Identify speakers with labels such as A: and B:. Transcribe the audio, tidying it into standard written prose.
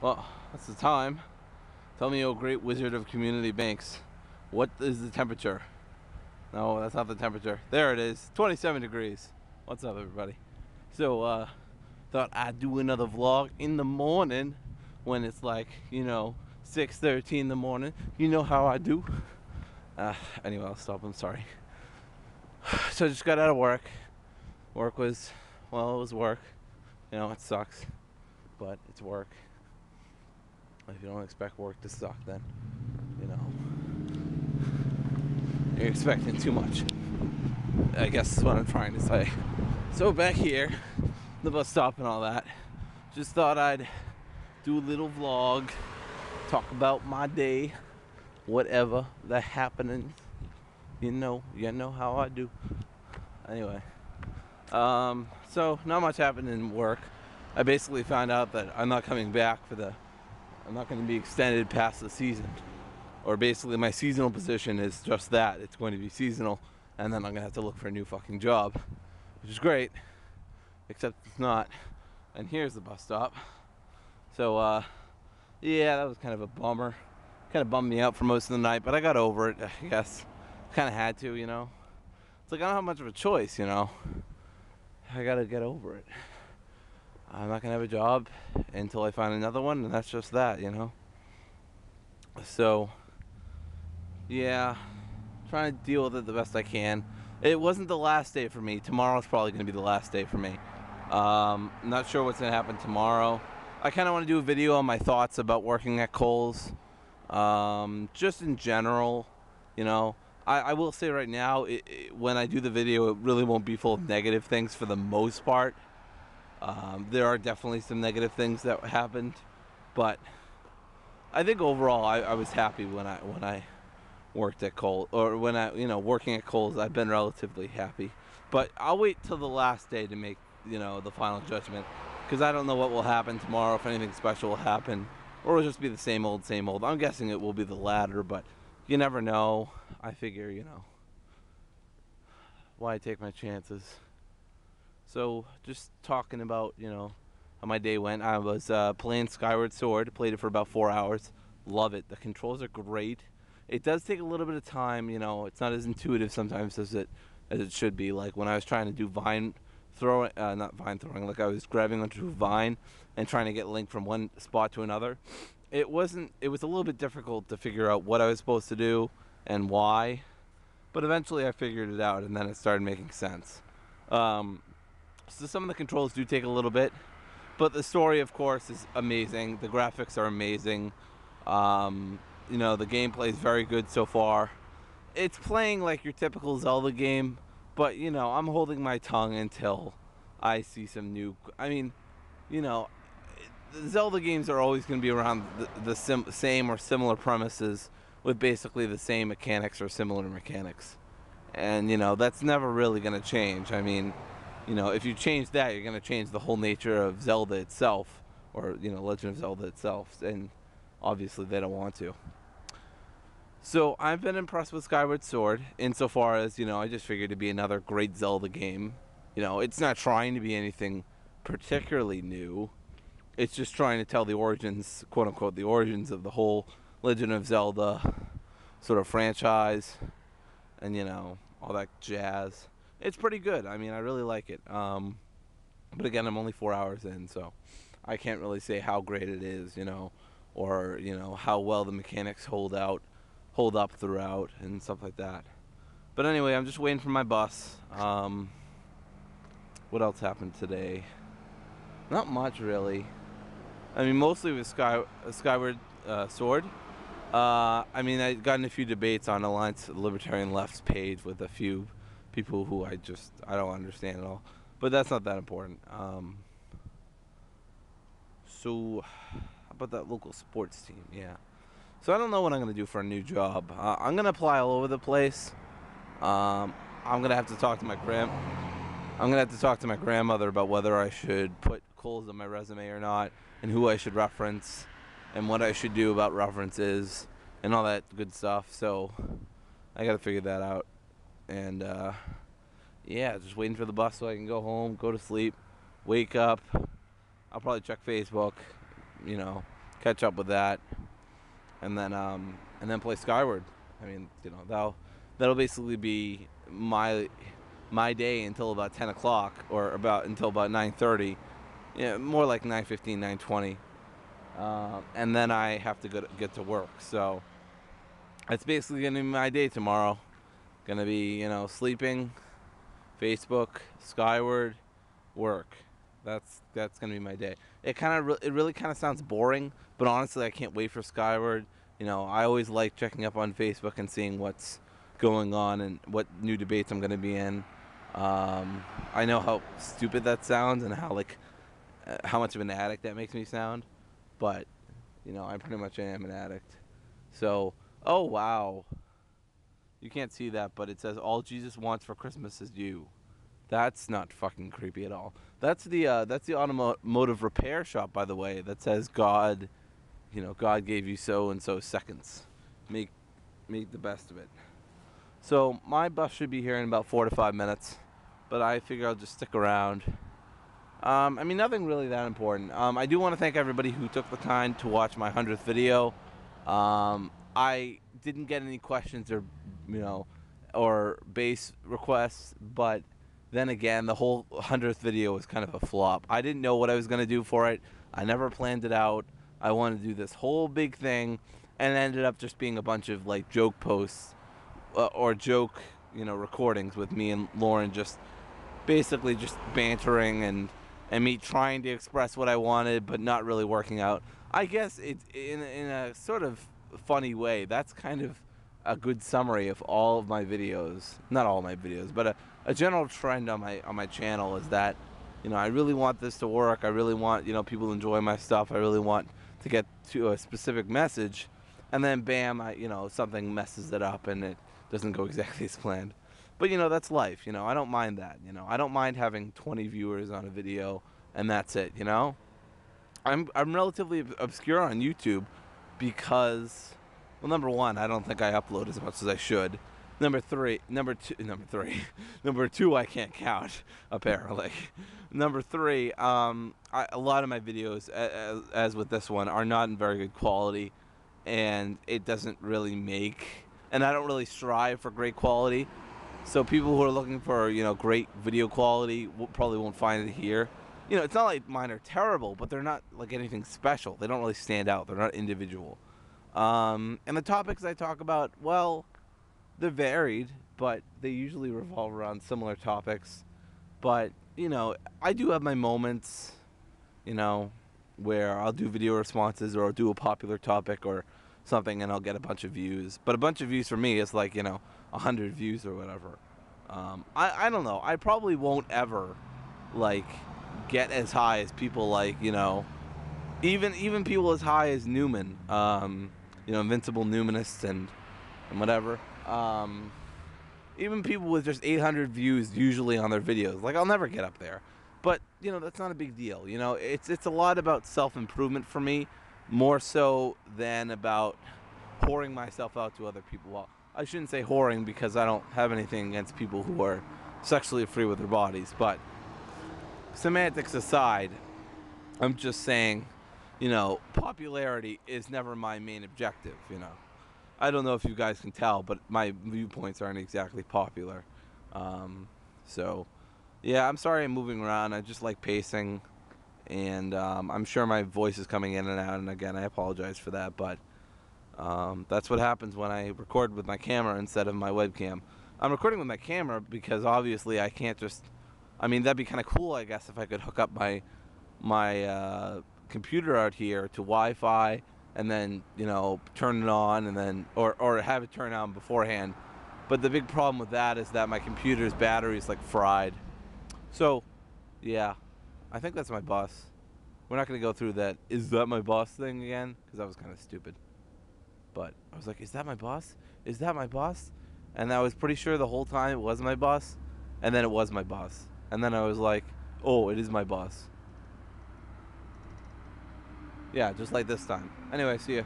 A: Well, that's the time. Tell me, oh great wizard of community banks, what is the temperature? No, that's not the temperature. There it is, 27 degrees. What's up, everybody? So, thought I'd do another vlog in the morning when it's like, 6:13 in the morning. You know how I do. Anyway, I'll stop. I'm sorry. So I just got out of work. Work was, well, it was work. It sucks, but it's work. If you don't expect work to suck, then, you're expecting too much. I guess is what I'm trying to say. So back here, the bus stop and all that, just thought I'd do a little vlog, talk about my day, whatever the happening. You know how I do. Anyway, so not much happened in work. I basically found out that I'm not coming back I'm not going to be extended past the season. Or basically my seasonal position is just that. It's going to be seasonal, and then I'm going to have to look for a new fucking job, which is great, except it's not. And here's the bus stop. So, yeah, that was kind of a bummer. Kind of bummed me out for most of the night, but I got over it, I guess. Kind of had to, It's like I don't have much of a choice, I got to get over it. I'm not going to have a job until I find another one, and that's just that, So, yeah, trying to deal with it the best I can. It wasn't the last day for me. Tomorrow's probably going to be the last day for me. Not sure what's going to happen tomorrow. I kind of want to do a video on my thoughts about working at Kohl's. Just in general, I will say right now, when I do the video, it really won't be full of negative things for the most part. There are definitely some negative things that happened, but I think overall I was happy when I worked at Kohl's, or when working at Kohl's. I've been relatively happy, but I'll wait till the last day to make the final judgment, because I don't know what will happen tomorrow, if anything special will happen, or it'll just be the same old same old. I'm guessing it will be the latter, but you never know. I figure why take my chances. So, just talking about, how my day went. I was playing Skyward Sword. Played it for about 4 hours. Love it. The controls are great. It does take a little bit of time, It's not as intuitive sometimes as it should be. Like when I was trying to do vine throwing, not vine throwing, like I was grabbing onto a vine and trying to get Link from one spot to another. It was a little bit difficult to figure out what I was supposed to do and why. But eventually I figured it out, and then it started making sense. So some of the controls do take a little bit, but the story, of course, is amazing. The graphics are amazing. The gameplay is very good so far. It's playing like your typical Zelda game, but I'm holding my tongue until I see some new. The Zelda games are always going to be around the same or similar premises with basically the same mechanics or similar mechanics, and that's never really going to change. If you change that, you're going to change the whole nature of Zelda itself, or, Legend of Zelda itself, and obviously they don't want to. So I've been impressed with Skyward Sword, insofar as, I just figured it'd be another great Zelda game. It's not trying to be anything particularly new. It's just trying to tell the origins, quote-unquote, the origins of the whole Legend of Zelda sort of franchise, and, all that jazz. It's pretty good. I really like it. But again, I'm only 4 hours in, so I can't really say how great it is, or how well the mechanics hold up throughout, and stuff like that. But anyway, I'm just waiting for my bus. What else happened today? Not much, really. Mostly with Skyward Sword. I got in a few debates on Alliance Libertarian Left's page with a few people who I don't understand at all. But that's not that important. So, how about that local sports team? Yeah. So I don't know what I'm going to do for a new job. I'm going to apply all over the place. I'm going to have to talk to my grandmother about whether I should put Kohl's on my resume or not, and who I should reference, and what I should do about references, and all that good stuff. So I got to figure that out. And yeah, just waiting for the bus so I can go home, go to sleep, wake up. I'll probably check Facebook, catch up with that, and then play Skyward. I mean, you know, that'll basically be my day until about 10 o'clock, or until about 9:30. Yeah, more like 9:15, 9:20. And then I have to get to work. So it's basically gonna be my day tomorrow. Gonna be, you know, sleeping, Facebook, Skyward, work. That's gonna be my day. It really kind of sounds boring, but honestly, I can't wait for Skyward. You know, I always like checking up on Facebook and seeing what's going on and what new debates I'm gonna be in. I know how stupid that sounds and how much of an addict that makes me sound, but you know, I pretty much am an addict. So, oh wow, you can't see that, but it says all Jesus wants for Christmas is you. That's not fucking creepy at all. That's the automotive repair shop, by the way. That says God, you know, God gave you so and so seconds. Make the best of it. So my bus should be here in about 4 to 5 minutes, but I figure I'll just stick around. I mean, nothing really that important. I do want to thank everybody who took the time to watch my 100th video. I didn't get any questions or, you know, or base requests, but then again, the whole 100th video was kind of a flop. I didn't know what I was going to do for it. I never planned it out. I wanted to do this whole big thing, and it ended up just being a bunch of like joke posts or joke, you know, recordings with me and Lauren just basically just bantering and me trying to express what I wanted but not really working out. I guess it's in a sort of funny way. That's kind of a good summary of all of my videos. Not all my videos, but a general trend on my channel is that, you know, I really want this to work. I really want, you know, people to enjoy my stuff. I really want to get to a specific message, and then bam, you know, something messes it up and it doesn't go exactly as planned. But you know, that's life. You know, I don't mind that. You know, I don't mind having 20 viewers on a video and that's it. You know, I'm relatively obscure on YouTube because, well, number one, I don't think I upload as much as I should. Number two, I can't count apparently. Number three, a lot of my videos, as with this one, are not in very good quality, and it doesn't really make, and I don't really strive for great quality. So people who are looking for, you know, great video quality probably won't find it here. You know, it's not like mine are terrible, but they're not like anything special. They don't really stand out. They're not individual. And the topics I talk about, well, they're varied, but they usually revolve around similar topics. But, you know, I do have my moments, you know, where I'll do video responses or I'll do a popular topic or something and I'll get a bunch of views. But a bunch of views for me is like, you know, 100 views or whatever. I don't know. I probably won't ever like get as high as people like, you know, even people as high as Newman, you know, Invincible Newmanists and whatever. Even people with just 800 views usually on their videos. Like, I'll never get up there. But, you know, that's not a big deal. You know, it's a lot about self-improvement for me, more so than about whoring myself out to other people. Well, I shouldn't say whoring because I don't have anything against people who are sexually free with their bodies. But semantics aside, I'm just saying, you know, popularity is never my main objective, you know. I don't know if you guys can tell, but my viewpoints aren't exactly popular. So, yeah, I'm sorry I'm moving around. I just like pacing, and I'm sure my voice is coming in and out, and again, I apologize for that, but that's what happens when I record with my camera instead of my webcam. I'm recording with my camera because obviously I can't just, I mean, that'd be kind of cool, I guess, if I could hook up my computer out here to Wi-Fi and then, you know, turn it on and then, or have it turn on beforehand. But the big problem with that is that my computer's battery is like fried. So, yeah, I think that's my bus. We're not going to go through that, is that my boss thing again? Because that was kind of stupid. But I was like, is that my boss? Is that my boss? And I was pretty sure the whole time it was my boss. And then it was my boss. And then I was like, oh, it is my boss. Yeah, just like this time. Anyway, see ya.